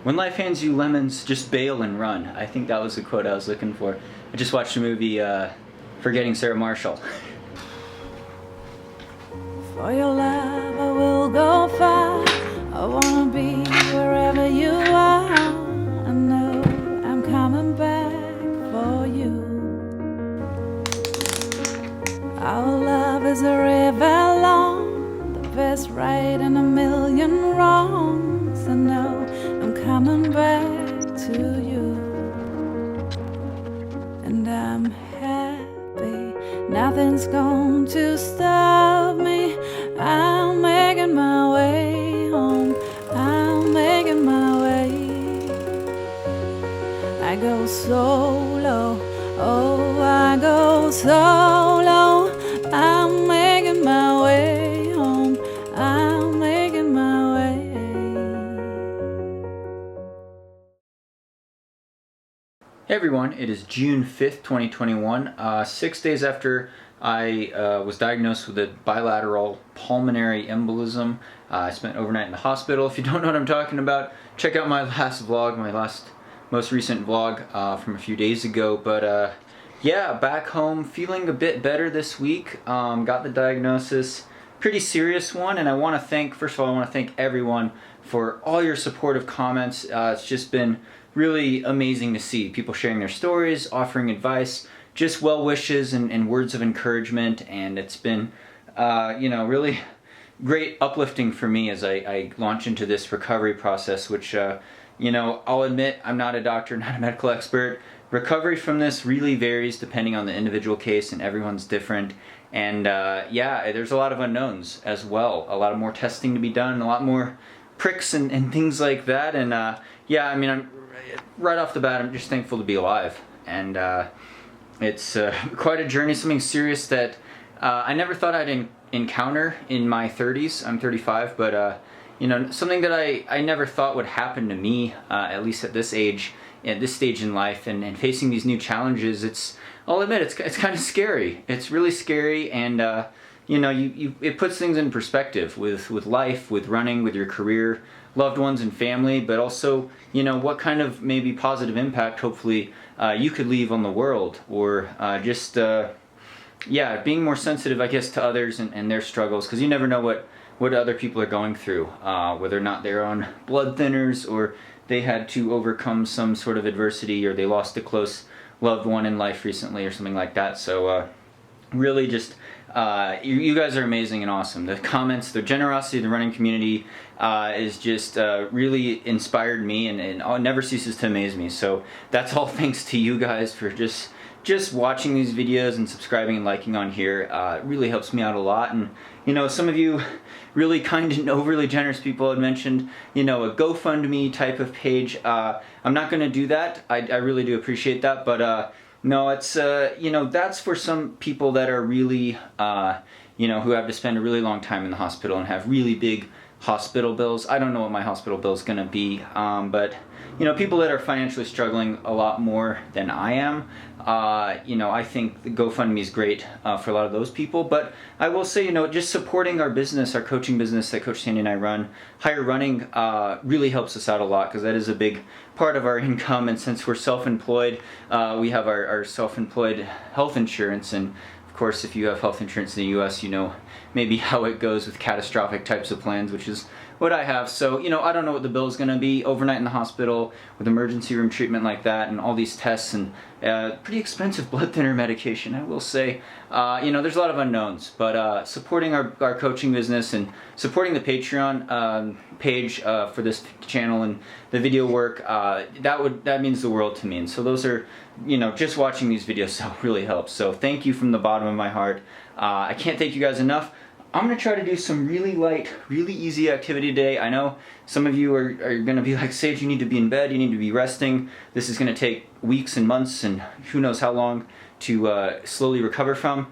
When life hands you lemons, just bail and run. I think that was the quote I was looking for. I just watched the movie Forgetting Sarah Marshall. For your love I will go far. I wanna be wherever you are. I know I'm coming back for you. Our love is a river long, the best right and a million wrongs. I know I'm coming back to you. And I'm happy, nothing's going to stop me. I'm making my way home, I'm making my way. I go solo, oh I go solo. I'm making my way home, I'm making my way. Hey everyone, it is June 5th, 2021, 6 days after I was diagnosed with a bilateral pulmonary embolism. I spent overnight in the hospital. If you don't know what I'm talking about, check out my last vlog, most recent vlog from a few days ago. But yeah, back home, feeling a bit better this week. Got the diagnosis, pretty serious one, and first of all, I want to thank everyone for all your supportive comments. It's just been really amazing to see people sharing their stories, offering advice, just well wishes and words of encouragement, and it's been really great uplifting for me as I launch into this recovery process, which I'll admit I'm not a doctor, not a medical expert. Recovery from this really varies depending on the individual case, and everyone's different. And yeah, there's a lot of unknowns as well, a lot of more testing to be done, a lot more pricks and things like that. And yeah, I mean, right off the bat, I'm just thankful to be alive. And it's quite a journey, something serious that I never thought I'd encounter in my 30s. I'm 35, but something that I never thought would happen to me, at least at this age, at this stage in life, and facing these new challenges. I'll admit, it's kind of scary. It's really scary, and it puts things in perspective with life, with running, with your career, loved ones and family, but also, what kind of maybe positive impact hopefully you could leave on the world, or being more sensitive, I guess, to others and their struggles, because you never know what other people are going through, whether or not they're on blood thinners, or they had to overcome some sort of adversity, or they lost a close loved one in life recently, or something like that. So really just you guys are amazing and awesome. The comments, the generosity of the running community is just really inspired me, and it never ceases to amaze me. So that's all thanks to you guys for just watching these videos and subscribing and liking on here. It really helps me out a lot. And some of you really kind and overly generous people had mentioned a GoFundMe type of page. I'm not going to do that. I really do appreciate that, but no, it's that's for some people that are really who have to spend a really long time in the hospital and have really big hospital bills. I don't know what my hospital bill is going to be, but people that are financially struggling a lot more than I am, I think the GoFundMe is great for a lot of those people. But I will say, just supporting our business, our coaching business that Coach Sandy and I run, Higher Running, really helps us out a lot, because that is a big part of our income. And since we're self-employed, we have our self-employed health insurance. And of course, if you have health insurance in the US, maybe how it goes with catastrophic types of plans, which is what I have. So, I don't know what the bill is going to be overnight in the hospital with emergency room treatment like that, and all these tests, and pretty expensive blood thinner medication, I will say. There's a lot of unknowns, but supporting our coaching business and supporting the Patreon page for this channel and the video work, that means the world to me. And so those are, just watching these videos so really helps. So thank you from the bottom of my heart. I can't thank you guys enough. I'm going to try to do some really light, really easy activity today. I know some of you are going to be like, Sage, you need to be in bed, you need to be resting. This is going to take weeks and months and who knows how long to slowly recover from.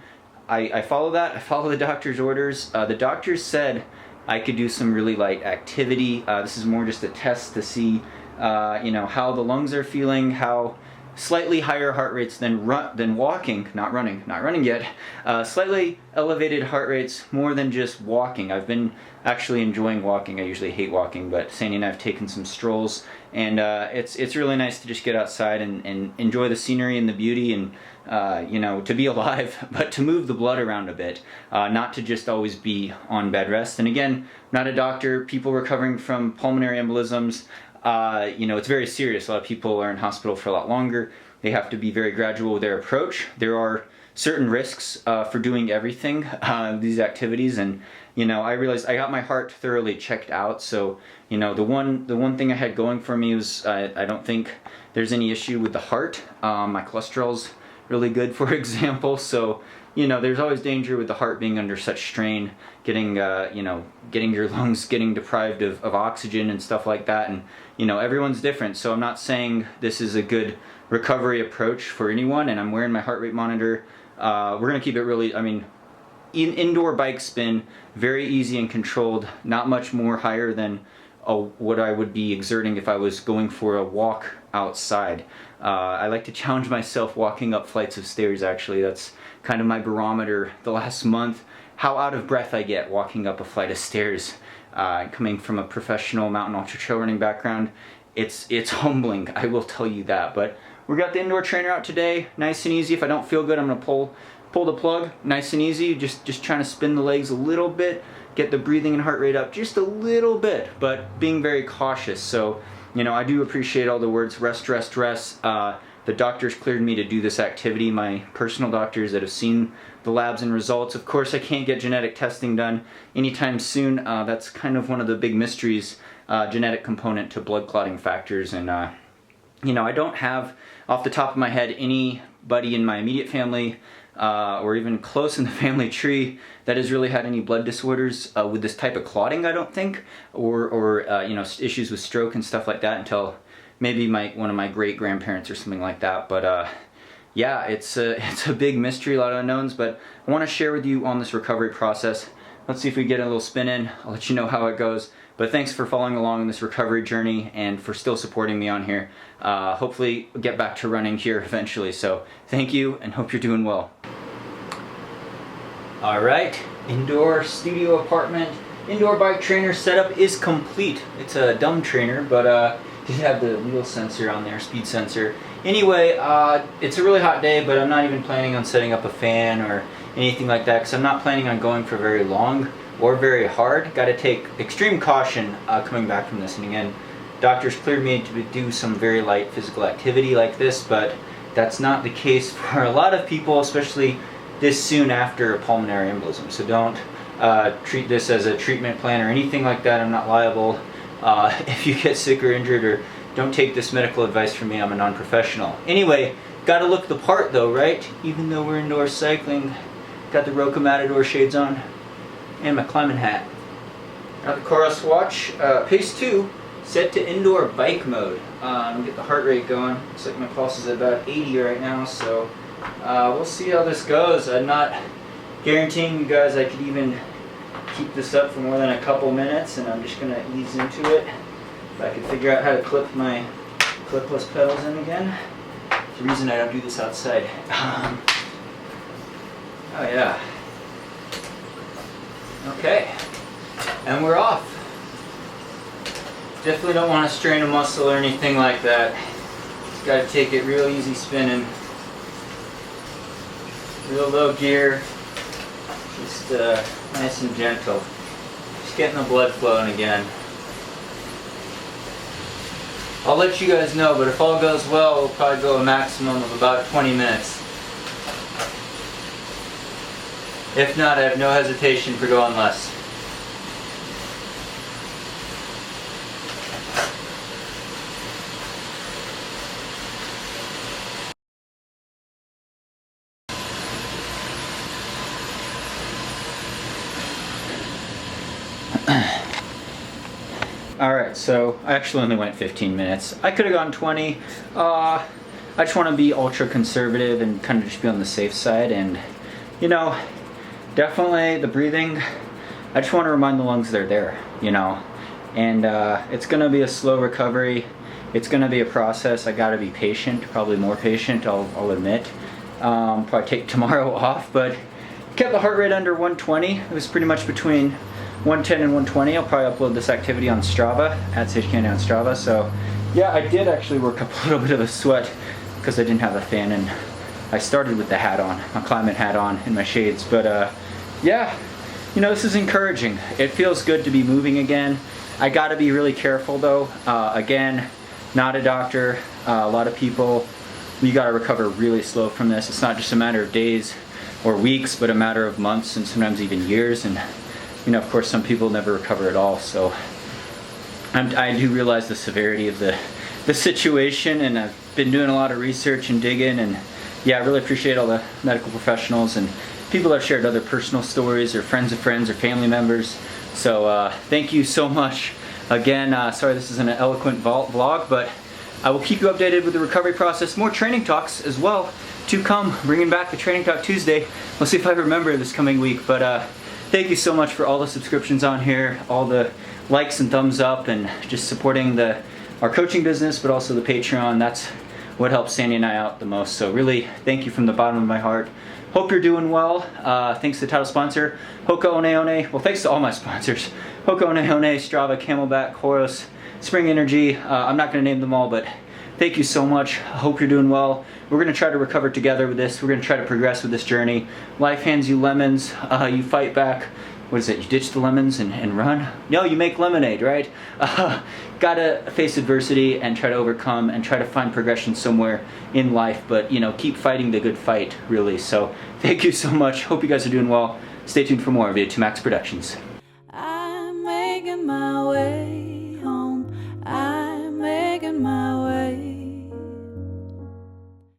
I follow that. I follow the doctor's orders. The doctor said I could do some really light activity. This is more just a test to see how the lungs are feeling, how slightly higher heart rates than walking, not running yet. Slightly elevated heart rates more than just walking. I've been actually enjoying walking. I usually hate walking, but Sandy and I have taken some strolls, and it's really nice to just get outside and enjoy the scenery and the beauty, and you know, to be alive, but to move the blood around a bit, not to just always be on bed rest. And again, I'm not a doctor. People recovering from pulmonary embolisms, you know, it's very serious. A lot of people are in hospital for a lot longer. They have to be very gradual with their approach. There are certain risks for doing everything, these activities, and you know, I realized I got my heart thoroughly checked out. So you know, the one thing I had going for me was I don't think there's any issue with the heart. My cholesterol's really good, for example. So you know, there's always danger with the heart being under such strain, getting you know, getting your lungs getting deprived of oxygen and stuff like that. And you know, everyone's different. So I'm not saying this is a good recovery approach for anyone. And I'm wearing my heart rate monitor. We're gonna keep it really, I mean, indoor bike spin, very easy and controlled, not much more higher than what I would be exerting if I was going for a walk outside. I like to challenge myself walking up flights of stairs. Actually, that's kind of my barometer the last month, how out of breath I get walking up a flight of stairs. Coming from a professional mountain ultra trail running background, it's humbling, I will tell you that. But we got the indoor trainer out today, nice and easy. If I don't feel good, I'm gonna pull the plug, nice and easy. Just trying to spin the legs a little bit, get the breathing and heart rate up just a little bit, but being very cautious. So you know, I do appreciate all the words rest, rest, rest. The doctors cleared me to do this activity, my personal doctors that have seen the labs and results. Of course, I can't get genetic testing done anytime soon. That's kind of one of the big mysteries, genetic component to blood clotting factors. And you know, I don't have, off the top of my head, anybody in my immediate family or even close in the family tree that has really had any blood disorders with this type of clotting, I don't think, or you know, issues with stroke and stuff like that, until maybe one of my great grandparents or something like that. But yeah, it's a big mystery, a lot of unknowns, but I want to share with you on this recovery process. Let's see if we get a little spin in. I'll let you know how it goes. But thanks for following along in this recovery journey and for still supporting me on here. Hopefully get back to running here eventually. So thank you, and hope you're doing well. All right, indoor studio apartment, indoor bike trainer setup is complete. It's a dumb trainer, but you have the wheel sensor on there, speed sensor. Anyway, it's a really hot day, but I'm not even planning on setting up a fan or anything like that, because I'm not planning on going for very long or very hard. Got to take extreme caution coming back from this. And again, doctors cleared me to do some very light physical activity like this, but that's not the case for a lot of people, especially this soon after a pulmonary embolism. So don't treat this as a treatment plan or anything like that. I'm not liable if you get sick or injured, or don't take this medical advice from me. I'm a non-professional. Anyway, gotta look the part though, right? Even though we're indoor cycling, got the Roka Matador shades on and my climbing hat. Got the Coros watch, pace 2, set to indoor bike mode. Get the heart rate going. Looks like my pulse is at about 80 right now, so we'll see how this goes. I'm not guaranteeing you guys I could even keep this up for more than a couple minutes, and I'm just going to ease into it. If I could figure out how to clip my clipless pedals in again. It's the reason I don't do this outside. Oh yeah. Okay. And we're off. Definitely don't want to strain a muscle or anything like that. Just got to take it real easy spinning. Real low gear. Just nice and gentle. Just getting the blood flowing again. I'll let you guys know, but if all goes well, we'll probably go a maximum of about 20 minutes. If not, I have no hesitation for going less. Alright, so I actually only went 15 minutes. I could have gone 20. I just want to be ultra conservative and kind of just be on the safe side. And, you know, definitely the breathing, I just want to remind the lungs they're there, you know. And it's going to be a slow recovery. It's going to be a process. I got to be patient, probably more patient, I'll admit. Probably take tomorrow off, but kept the heart rate under 120. It was pretty much between 110 and 120. I'll probably upload this activity on Strava, @SageCandy on Strava. So yeah, I did actually work up a little bit of a sweat because I didn't have a fan, and I started with the hat on, my climate hat on in my shades. But yeah, you know, this is encouraging. It feels good to be moving again. I gotta be really careful though. Again, not a doctor. A lot of people, you gotta recover really slow from this. It's not just a matter of days or weeks, but a matter of months and sometimes even years. And you know, of course, some people never recover at all. So I do realize the severity of the situation, and I've been doing a lot of research and digging, and yeah, I really appreciate all the medical professionals and people that have shared other personal stories, or friends of friends or family members. So thank you so much. Again, sorry this isn't an eloquent vlog, but I will keep you updated with the recovery process. More training talks as well to come, bringing back the Training Talk Tuesday. We'll see if I remember this coming week, but thank you so much for all the subscriptions on here, all the likes and thumbs up, and just supporting our coaching business, but also the Patreon. That's what helps Sandy and I out the most. So really, thank you from the bottom of my heart. Hope you're doing well. Thanks to the title sponsor, Hoka One One. Well, thanks to all my sponsors. Hoka One One, Strava, Camelback, Coros, Spring Energy. I'm not going to name them all, but thank you so much. I hope you're doing well. We're going to try to recover together with this. We're going to try to progress with this journey. Life hands you lemons. You fight back. What is it? You ditch the lemons and run? No, you make lemonade, right? Gotta face adversity and try to overcome and try to find progression somewhere in life, but you know, keep fighting the good fight, really. So thank you so much. Hope you guys are doing well. Stay tuned for more of it to Max Productions.